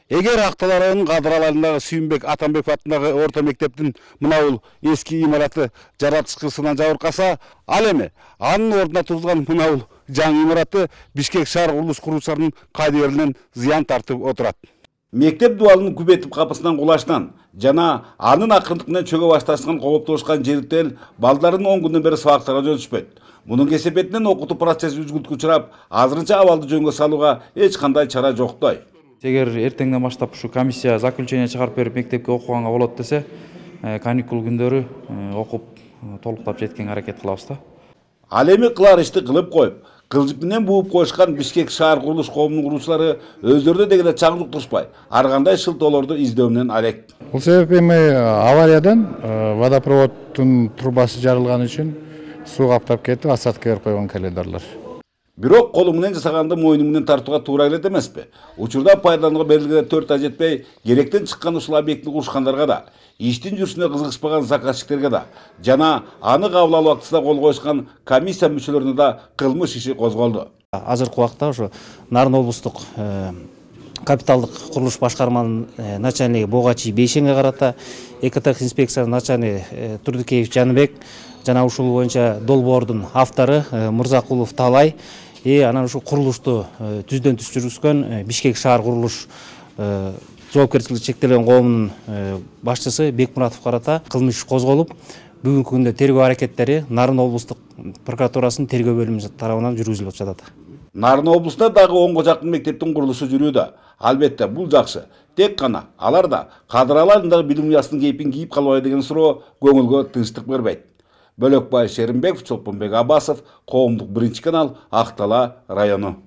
Эгер Ак-Талаа районунун Кадыр айылындагы Сүйүнбек Атамбеков атындагы орто мектептин мынабул эски имараты жаратышкысынан жабыркаса, ал эми анын ордуна тургузган мынабул жаңы имараты Бишкек шаар курулуш курулуучуларынын кайдыберинен зыян тартып отурат. Мектеп дуалынын күбетип капысынан кулашынан жана анын акырындык менен чөгө башташкан кооптошкан жерден балдарынын 10 күндөн бери сабактарга жөнөшпөйт. Мунун кесепетинен окутуу процесси үзгүлтүккө учурап, азырынча абалды жөнгө салууга эч кандай чара жоктой. Эгер эртеңден баштап ушу комиссия заключение чыгарып берип мектепке окуганга болот десе, каникул күндөрү окуп толуктап жеткенге аракет кылабыз да. Ал эми кылар ишти кылып коюп, кылжып менен бууп коюшкан Бишкек шаар курулуш коомунун куруучулары өздөрүнө дегенде чаң жуктурушпай, ар кандай шылтоолорду издөө менен алек. Бул себеп эми авариядан водопроводдун трубасы жарылган үчүн суу каптап кетип, осадкалар койгон коридорлор. Бирок колу менен жасаганды мойну менен тартууга туура келет эмеспи? Учурда пайдаланууга берилгенге 4 ай жетпей, керектен чыккан ушул объектти курушкандарга да, иштин жүрүшүнө кызыгышпаган заказчиктерге да, жана аны кабыл алуу актысына кол коюшкан комиссия мүчөлөрүнө да кылмыш иши козголду. Азыркы убакта ушу Нарын облустук капиталдык курулуш башкарманын начальниги Богачи Бейшенге карата КТРК инспекциянын начальниги Турдукеев Жаныбек жана ушул боюнча долбоордун автору Мырзакулов Талай анан ушу курулушту түздөн түз жүргүзгөн Бишкек шаар курулуш жоопкерчилиги чектелген коомунун башчысы Бекмуратов карата кылмыш козголуп, бүгүнкү күндө тергөө аракеттери Нарын облустук прокуратурасынын тергөө бөлүмү тарабынан жүргүзүлүп жатат. Нарын облустунда дагы 10го жакын мектептин курулушу жүрүүдө. Албетте бул жакшы. Тек гана алар да Кадыр айылындагы билим уясынын кейпин кийип калбайбы деген суроо көңүлгө тынчтык бербейт. Бөлөкбай Шеримбеков, Чолпонбек Абасов, коомдук 1 канал, Ак-Талаа району.